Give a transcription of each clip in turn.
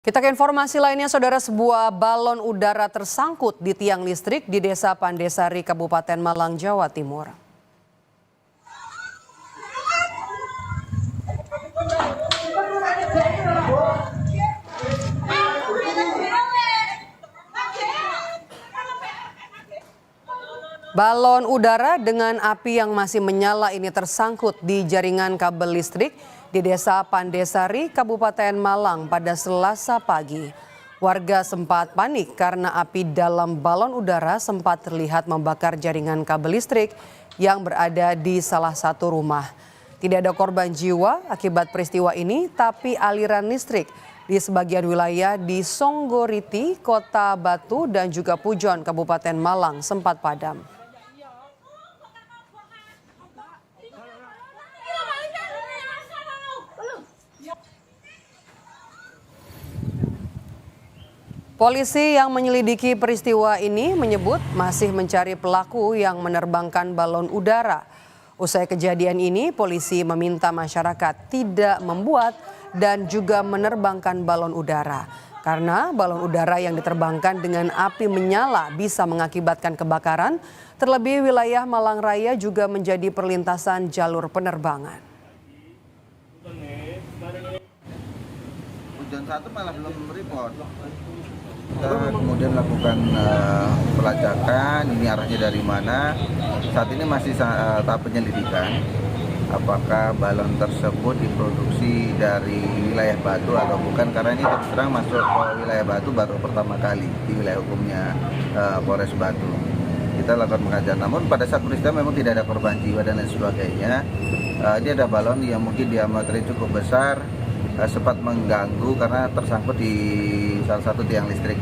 Kita ke informasi lainnya, Saudara. Sebuah balon udara tersangkut di tiang listrik di Desa Pandesari, Kabupaten Malang, Jawa Timur. Balon udara dengan api yang masih menyala ini tersangkut di jaringan kabel listrik di Desa Pandesari, Kabupaten Malang pada Selasa pagi. Warga sempat panik karena api dalam balon udara sempat terlihat membakar jaringan kabel listrik yang berada di salah satu rumah. Tidak ada korban jiwa akibat peristiwa ini, tapi aliran listrik di sebagian wilayah di Songgoriti, Kota Batu, dan juga Pujon, Kabupaten Malang sempat padam. Polisi yang menyelidiki peristiwa ini menyebut masih mencari pelaku yang menerbangkan balon udara. Usai kejadian ini, polisi meminta masyarakat tidak membuat dan juga menerbangkan balon udara. Karena balon udara yang diterbangkan dengan api menyala bisa mengakibatkan kebakaran, terlebih wilayah Malang Raya juga menjadi perlintasan jalur penerbangan. Hujan satu malah belum report. Kita kemudian lakukan pelacakan, ini arahnya dari mana. Saat ini masih tahap penyelidikan. Apakah balon tersebut diproduksi dari wilayah Batu atau bukan, karena ini terus terang masuk ke wilayah Batu baru pertama kali di wilayah hukumnya Polres Batu. Kita lakukan pengajian, namun pada saat peristiwa memang tidak ada korban jiwa dan lain sebagainya. Ini ada balon yang mungkin diameternya cukup besar, sempat mengganggu karena tersangkut di salah satu tiang listrik.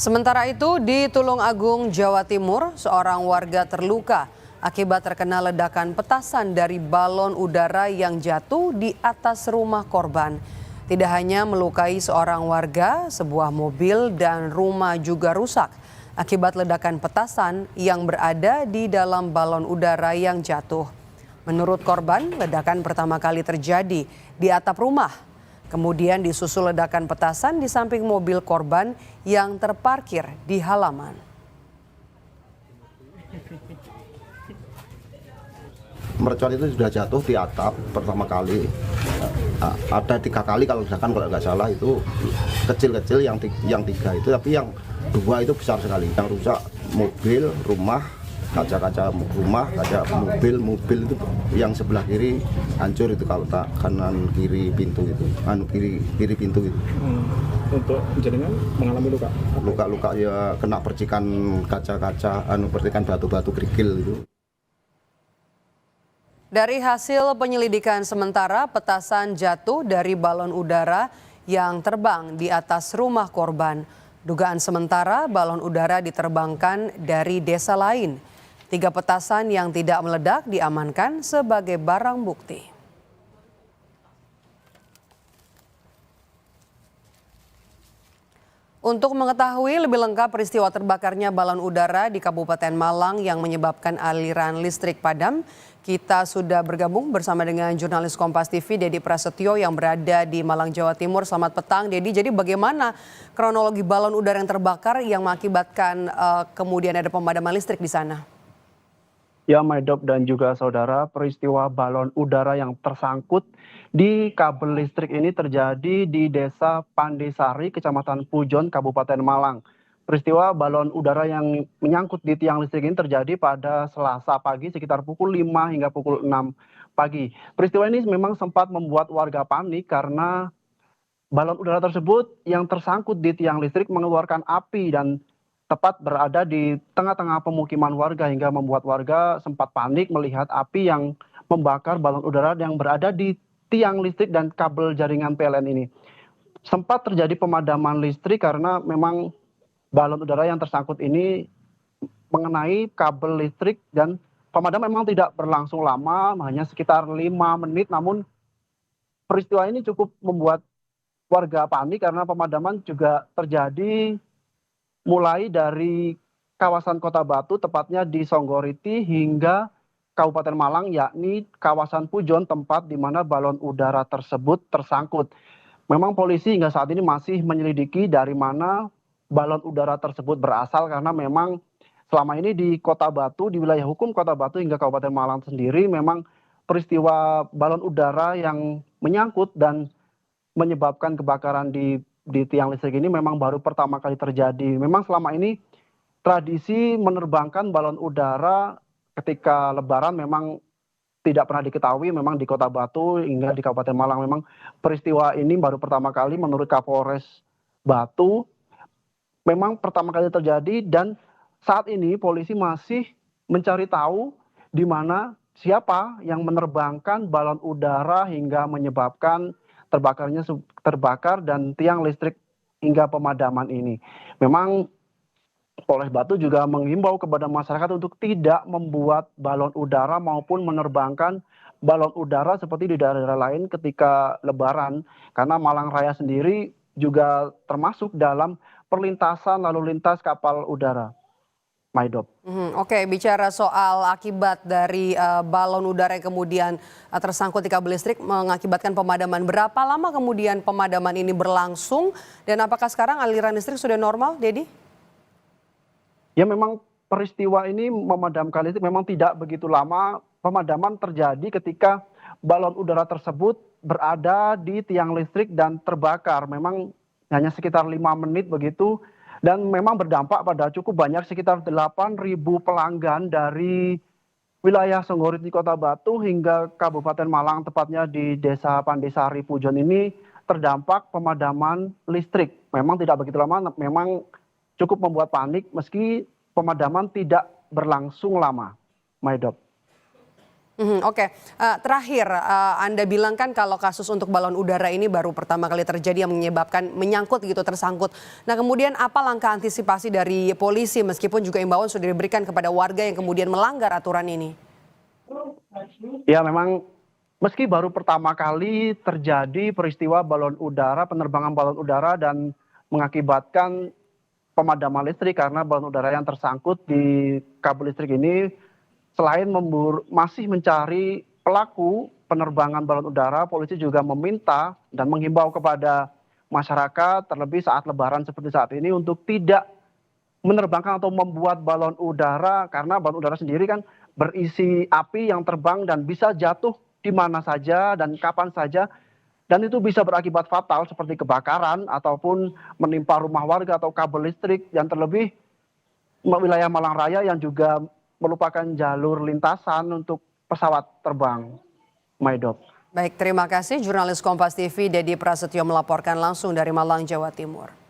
Sementara itu di Tulungagung, Jawa Timur, seorang warga terluka akibat terkena ledakan petasan dari balon udara yang jatuh di atas rumah korban. Tidak hanya melukai seorang warga, sebuah mobil dan rumah juga rusak akibat ledakan petasan yang berada di dalam balon udara yang jatuh. Menurut korban, ledakan pertama kali terjadi di atap rumah. Kemudian disusul ledakan petasan di samping mobil korban yang terparkir di halaman. Mercon itu sudah jatuh di atap pertama kali. Ada 3 kali kalau misalkan, kalau nggak salah itu kecil-kecil, yang 3 itu, tapi yang 2 itu besar sekali. Yang rusak mobil, rumah, kaca-kaca rumah, kaca mobil itu yang sebelah kiri hancur itu, kalau tak kanan kiri pintu itu, kiri pintu itu. Untuk jaringan mengalami Luka-luka ya, kena percikan kaca-kaca, percikan batu-batu kerikil itu. Dari hasil penyelidikan sementara, petasan jatuh dari balon udara yang terbang di atas rumah korban. Dugaan sementara balon udara diterbangkan dari desa lain. 3 petasan yang tidak meledak diamankan sebagai barang bukti. Untuk mengetahui lebih lengkap peristiwa terbakarnya balon udara di Kabupaten Malang yang menyebabkan aliran listrik padam, kita sudah bergabung bersama dengan jurnalis Kompas TV Dedi Prasetyo yang berada di Malang, Jawa Timur. Selamat petang, Dedi. Jadi bagaimana kronologi balon udara yang terbakar yang mengakibatkan kemudian ada pemadaman listrik di sana? Ya, Maidop dan juga saudara, peristiwa balon udara yang tersangkut di kabel listrik ini terjadi di Desa Pandesari, Kecamatan Pujon, Kabupaten Malang. Peristiwa balon udara yang menyangkut di tiang listrik ini terjadi pada Selasa pagi sekitar pukul 5 hingga pukul 6 pagi. Peristiwa ini memang sempat membuat warga panik karena balon udara tersebut yang tersangkut di tiang listrik mengeluarkan api dan tepat berada di tengah-tengah pemukiman warga, hingga membuat warga sempat panik melihat api yang membakar balon udara yang berada di tiang listrik dan kabel jaringan PLN ini. Sempat terjadi pemadaman listrik karena memang balon udara yang tersangkut ini mengenai kabel listrik, dan pemadaman memang tidak berlangsung lama, hanya sekitar 5 menit, namun peristiwa ini cukup membuat warga panik karena pemadaman juga terjadi mulai dari kawasan Kota Batu, tepatnya di Songgoriti, hingga Kabupaten Malang, yakni kawasan Pujon, tempat di mana balon udara tersebut tersangkut. Memang polisi hingga saat ini masih menyelidiki dari mana balon udara tersebut berasal karena memang selama ini di Kota Batu, di wilayah hukum Kota Batu hingga Kabupaten Malang sendiri memang peristiwa balon udara yang menyangkut dan menyebabkan kebakaran di tiang listrik ini memang baru pertama kali terjadi. Memang selama ini tradisi menerbangkan balon udara ketika Lebaran memang tidak pernah diketahui memang di Kota Batu hingga di Kabupaten Malang. Memang peristiwa ini baru pertama kali menurut Kapolres Batu memang pertama kali terjadi dan saat ini polisi masih mencari tahu di mana siapa yang menerbangkan balon udara hingga menyebabkan terbakar dan tiang listrik hingga pemadaman ini. Memang Polres Batu juga menghimbau kepada masyarakat untuk tidak membuat balon udara maupun menerbangkan balon udara seperti di daerah-daerah lain ketika Lebaran. Karena Malang Raya sendiri juga termasuk dalam perlintasan lalu lintas kapal udara. Maidop. Oke, bicara soal akibat dari balon udara yang kemudian tersangkut di kabel listrik mengakibatkan pemadaman. Berapa lama kemudian pemadaman ini berlangsung dan apakah sekarang aliran listrik sudah normal, Dedi? Ya memang peristiwa ini memadamkan listrik memang tidak begitu lama. Pemadaman terjadi ketika balon udara tersebut berada di tiang listrik dan terbakar. Memang hanya sekitar 5 menit begitu. Dan memang berdampak pada cukup banyak sekitar 8.000 pelanggan dari wilayah Songgoriti Kota Batu hingga Kabupaten Malang tepatnya di Desa Pandesari Pujon ini terdampak pemadaman listrik. Memang tidak begitu lama, memang cukup membuat panik meski pemadaman tidak berlangsung lama. Maidop. Oke, terakhir Anda bilang kan kalau kasus untuk balon udara ini baru pertama kali terjadi yang menyangkut gitu, tersangkut. Nah kemudian apa langkah antisipasi dari polisi meskipun juga imbauan sudah diberikan kepada warga yang kemudian melanggar aturan ini? Ya memang meski baru pertama kali terjadi peristiwa balon udara, penerbangan balon udara dan mengakibatkan pemadaman listrik karena balon udara yang tersangkut di kabel listrik ini, selain masih mencari pelaku penerbangan balon udara, polisi juga meminta dan menghimbau kepada masyarakat terlebih saat Lebaran seperti saat ini untuk tidak menerbangkan atau membuat balon udara karena balon udara sendiri kan berisi api yang terbang dan bisa jatuh di mana saja dan kapan saja. Dan itu bisa berakibat fatal seperti kebakaran ataupun menimpa rumah warga atau kabel listrik yang terlebih wilayah Malang Raya yang juga merupakan jalur lintasan untuk pesawat terbang. Maidop. Baik, terima kasih jurnalis Kompas TV Dedi Prasetyo melaporkan langsung dari Malang, Jawa Timur.